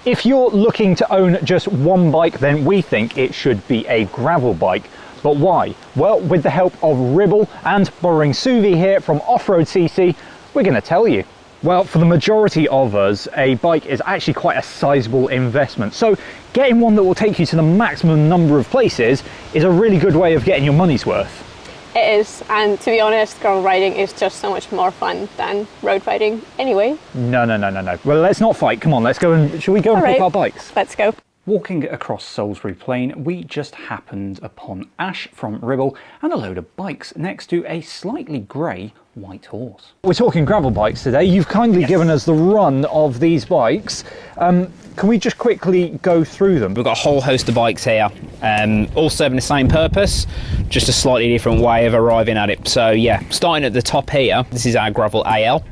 If you're looking to own just one bike, then we think it should be a gravel bike. But why? Well, with the help of Ribble and borrowing Suvi here from Off-Road.cc, we're going to tell you. Well, for the majority of us, a bike is actually quite a sizable investment. So getting one that will take you to the maximum number of places is a really good way of getting your money's worth. It is, and to be honest, gravel riding is just so much more fun than road riding anyway. No. Well, let's not fight. Come on, let's go and... Shall we go and pick our bikes? Let's go. Walking across Salisbury Plain, we just happened upon Ash from Ribble and a load of bikes next to a slightly grey white horse. We're talking gravel bikes today. You've kindly given us the run of these bikes. Can we just quickly go through them? We've got a whole host of bikes here, all serving the same purpose, just a slightly different way of arriving at it. So yeah, starting at the top here, this is our gravel AL.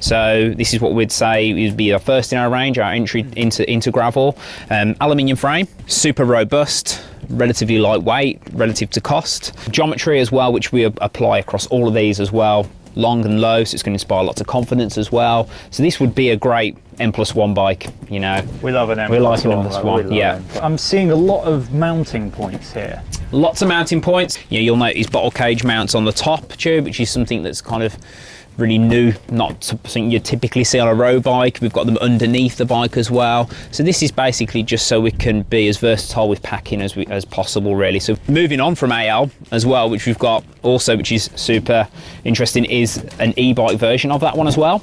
So this is what we'd say would be our first in our range, our entry into gravel. Aluminium frame, super robust, relatively lightweight relative to cost. Geometry as well, which we apply across all of these as well. Long and low, so it's going to inspire lots of confidence as well. So this would be a great N+1 bike, you know. We love an N+1. We like an N+1, yeah. I'm seeing a lot of mounting points here. Lots of mounting points. You'll notice bottle cage mounts on the top tube, which is something that's kind of really new, not something you typically see on a road bike. We've got them underneath the bike as well. So this is basically just so we can be as versatile with packing as possible, really. So moving on from AL as well, which we've got also, which is super interesting, is an e-bike version of that one as well.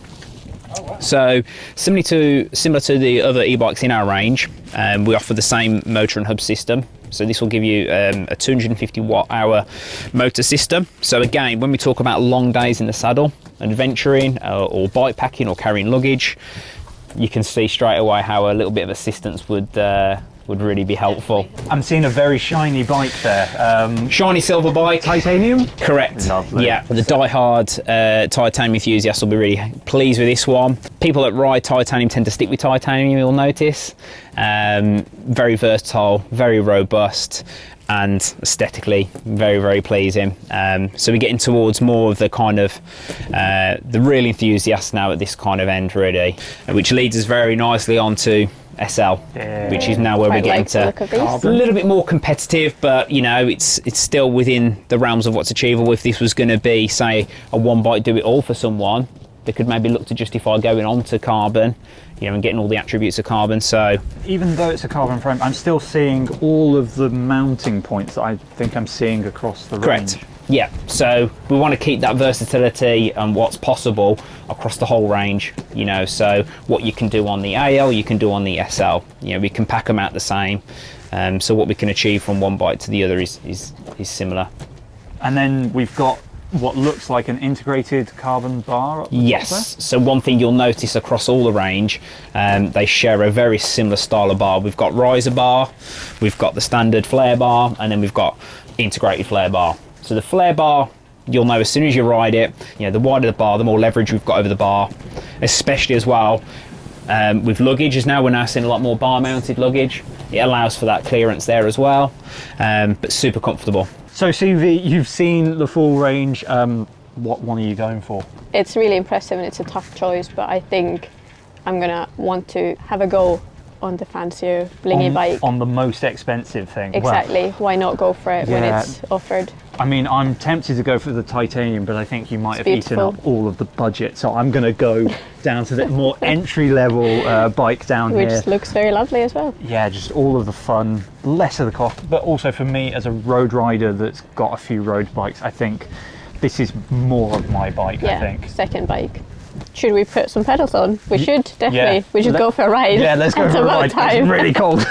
Oh, wow. So similar to the other e-bikes in our range, we offer the same motor and hub system. So this will give you a 250 watt-hour motor system. So again, when we talk about long days in the saddle, adventuring or bike packing or carrying luggage, you can see straight away how a little bit of assistance would really be helpful. I'm seeing a very shiny bike there. Shiny silver bike. Titanium? Correct. Lovely. Yeah, the die-hard titanium enthusiasts will be really pleased with this one. People that ride titanium tend to stick with titanium, you'll notice. Very versatile, very robust, and aesthetically very, very pleasing. So we're getting towards more of the kind of the real enthusiasts now at this kind of end, really, which leads us very nicely onto SL, which is now where we're getting to a little bit more competitive, but you know, it's still within the realms of what's achievable. If this was going to be, say, a one bike do it all for someone, they could maybe look to justify going on to carbon, you know, and getting all the attributes of carbon. So even though it's a carbon frame, I'm still seeing all of the mounting points that I think I'm seeing across the range. Yeah, so we want to keep that versatility and what's possible across the whole range, you know, so what you can do on the AL, you can do on the SL, you know, we can pack them out the same, so what we can achieve from one bike to the other is similar. And then we've got what looks like an integrated carbon bar up the top there? So one thing you'll notice across all the range, they share a very similar style of bar. We've got riser bar, we've got the standard flare bar, and then we've got integrated flare bar. So the flare bar, you'll know as soon as you ride it, you know, the wider the bar, the more leverage we've got over the bar, especially as well with luggage. We're now seeing a lot more bar mounted luggage. It allows for that clearance there as well, but super comfortable. So Suvi, you've seen the full range. What one are you going for? It's really impressive and it's a tough choice, but I think I'm gonna want to have a go on the fancier blingy bike. On the most expensive thing. Exactly. Well, why not go for it when it's offered? I mean, I'm tempted to go for the titanium, but I think you might have eaten up all of the budget. So I'm going to go down to the more entry-level bike down here. Which looks very lovely as well. Yeah, just all of the fun, less of the cost. But also for me, as a road rider that's got a few road bikes, I think this is more of my bike, I think. Second bike. Should we put some pedals on? We should, definitely. Yeah. We should go for a ride. Yeah, let's go for a ride. It's really cold.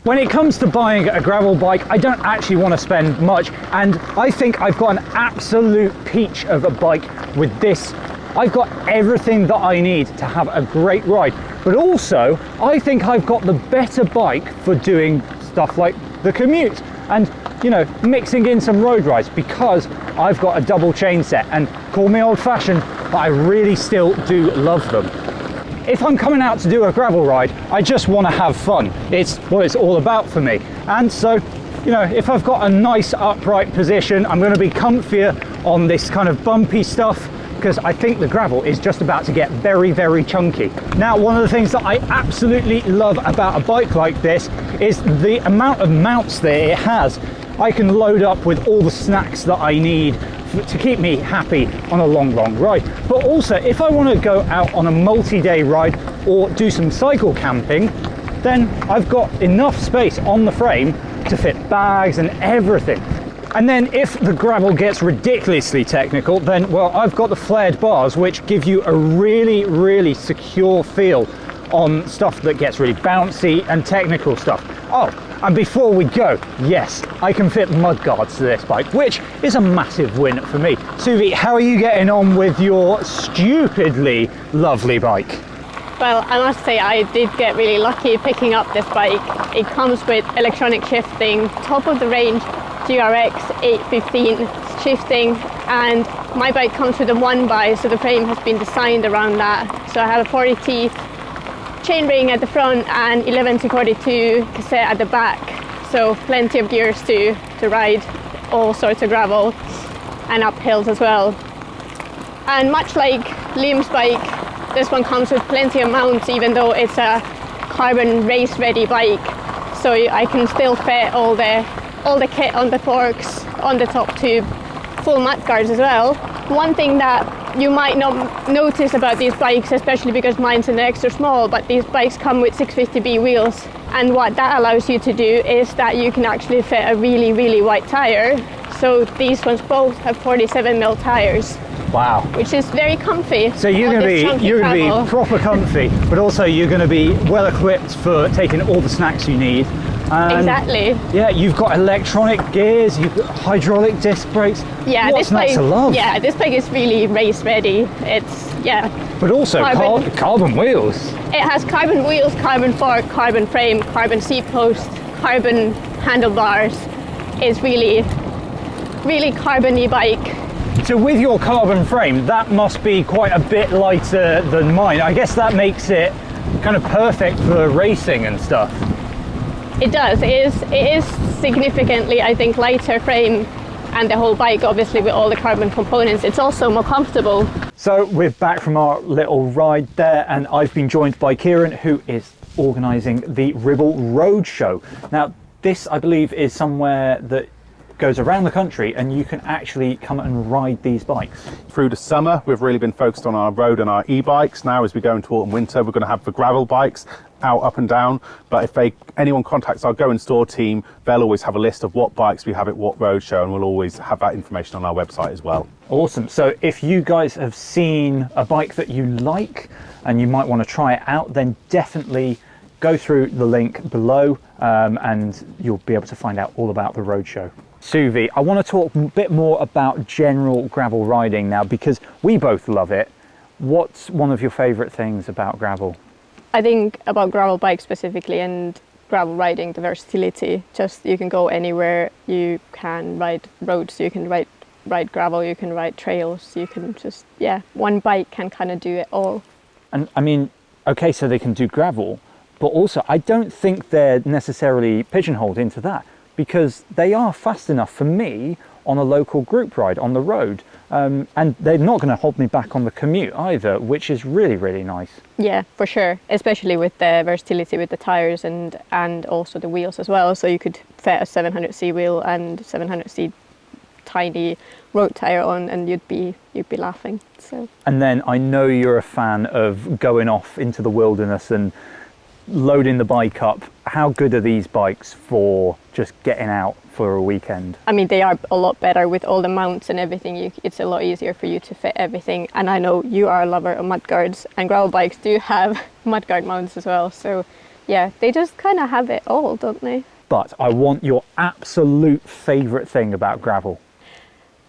When it comes to buying a gravel bike, I don't actually want to spend much, and I think I've got an absolute peach of a bike with this. I've got everything that I need to have a great ride, but also I think I've got the better bike for doing stuff like the commute and, you know, mixing in some road rides, because I've got a double chain set, and call me old-fashioned, but I really still do love them. If I'm coming out to do a gravel ride, I just want to have fun. It's what it's all about for me. And so, you know, if I've got a nice upright position, I'm going to be comfier on this kind of bumpy stuff, because I think the gravel is just about to get very, very chunky. Now, one of the things that I absolutely love about a bike like this is the amount of mounts that it has. I can load up with all the snacks that I need to keep me happy on a long ride. But also, if I want to go out on a multi-day ride or do some cycle camping, then I've got enough space on the frame to fit bags and everything. And then if the gravel gets ridiculously technical, then, well, I've got the flared bars, which give you a really, really secure feel on stuff that gets really bouncy and technical stuff. Oh, and before we go, yes, I can fit mudguards to this bike, which is a massive win for me. Suvi, how are you getting on with your stupidly lovely bike? Well, I must say I did get really lucky picking up this bike. It comes with electronic shifting, top of the range GRX 815 shifting, and my bike comes with a 1x, so the frame has been designed around that. So I have a 40 teeth chainring at the front and 11-42 cassette at the back, so plenty of gears to ride all sorts of gravel and uphills as well. And much like Liam's bike, this one comes with plenty of mounts, even though it's a carbon race ready bike, so I can still fit all the kit on the forks, on the top tube, full mudguards as well. One thing that you might not notice about these bikes, especially because mine's an extra small, but these bikes come with 650B wheels, and what that allows you to do is that you can actually fit a really, really wide tire. So these ones both have 47mm tires. Wow. Which is very comfy. So you're going to be proper comfy, but also you're going to be well equipped for taking all the snacks you need. Exactly. Yeah, you've got electronic gears, you've got hydraulic disc brakes. Yeah, what's not to love? Yeah, this bike is really race ready. It's, yeah. But also carbon wheels. It has carbon wheels, carbon fork, carbon frame, carbon seat post, carbon handlebars. It's really, really carbon-y bike. So with your carbon frame, that must be quite a bit lighter than mine. I guess that makes it kind of perfect for racing and stuff. It does. It is significantly, I think, lighter frame, and the whole bike, obviously, with all the carbon components. It's also more comfortable. So we're back from our little ride there, and I've been joined by Kieran, who is organising the Ribble Road Show. Now, this, I believe, is somewhere that goes around the country, and you can actually come and ride these bikes. Through the summer, we've really been focused on our road and our e-bikes. Now, as we go into autumn winter, we're going to have the gravel bikes out, up and down. But if anyone contacts our Go and Store team, they'll always have a list of what bikes we have at what road show, and we'll always have that information on our website as well. Awesome. So if you guys have seen a bike that you like and you might want to try it out, then definitely go through the link below, and you'll be able to find out all about the roadshow. Suvi, I want to talk a bit more about general gravel riding now, because we both love it. What's one of your favourite things about gravel? I think about gravel bikes specifically and gravel riding, the versatility. Just you can go anywhere, you can ride roads, you can ride gravel, you can ride trails, you can just, yeah, one bike can kind of do it all. And I mean, okay, so they can do gravel, but also I don't think they're necessarily pigeonholed into that, because they are fast enough for me on a local group ride on the road, and they're not going to hold me back on the commute either, which is really, really nice. Yeah, for sure, especially with the versatility with the tires and also the wheels as well. So you could fit a 700C wheel and 700C tiny road tire on, and you'd be laughing. So. And then I know you're a fan of going off into the wilderness and loading the bike up. How good are these bikes for just getting out for a weekend? I mean, they are a lot better with all the mounts and everything. It's a lot easier for you to fit everything. And I know you are a lover of mudguards, and gravel bikes do have mudguard mounts as well. So yeah, they just kind of have it all, don't they? But I want your absolute favourite thing about gravel.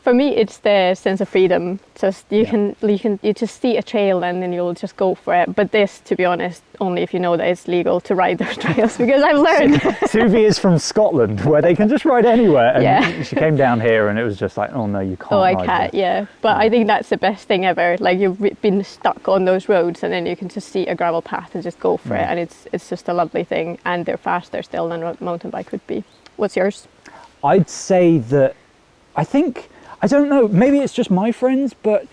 For me, it's the sense of freedom. Just you just see a trail and then you'll just go for it. But this, to be honest, only if you know that it's legal to ride those trails, because I've learned. Suvi is from Scotland, where they can just ride anywhere. And yeah. She came down here and it was just like, oh no, you can't. Oh, I can't. Yeah, but I think that's the best thing ever. Like, you've been stuck on those roads and then you can just see a gravel path and just go for it, and it's just a lovely thing. And they're faster still than a mountain bike would be. What's yours? I'd say that I don't know, maybe it's just my friends, but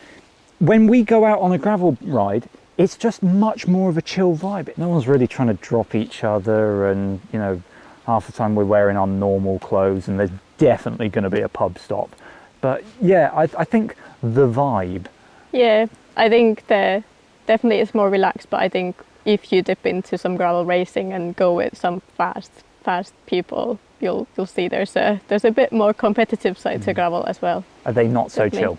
when we go out on a gravel ride, it's just much more of a chill vibe. No one's really trying to drop each other, and you know, half the time we're wearing our normal clothes, and there's definitely going to be a pub stop. But yeah, I think the vibe. Yeah, I think definitely it's more relaxed, but I think if you dip into some gravel racing and go with some fast people, you'll see there's a bit more competitive side to gravel as well. Are they not so Definitely. chill?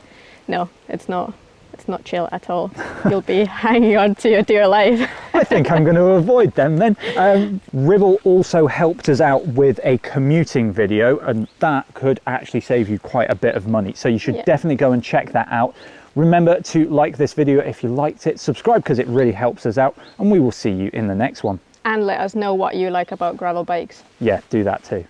No, it's not. It's not chill at all. You'll be hanging on to your dear life. I think I'm going to avoid them then. Ribble also helped us out with a commuting video, and that could actually save you quite a bit of money. So you should definitely go and check that out. Remember to like this video if you liked it, subscribe because it really helps us out, and we will see you in the next one. And let us know what you like about gravel bikes. Yeah, do that too.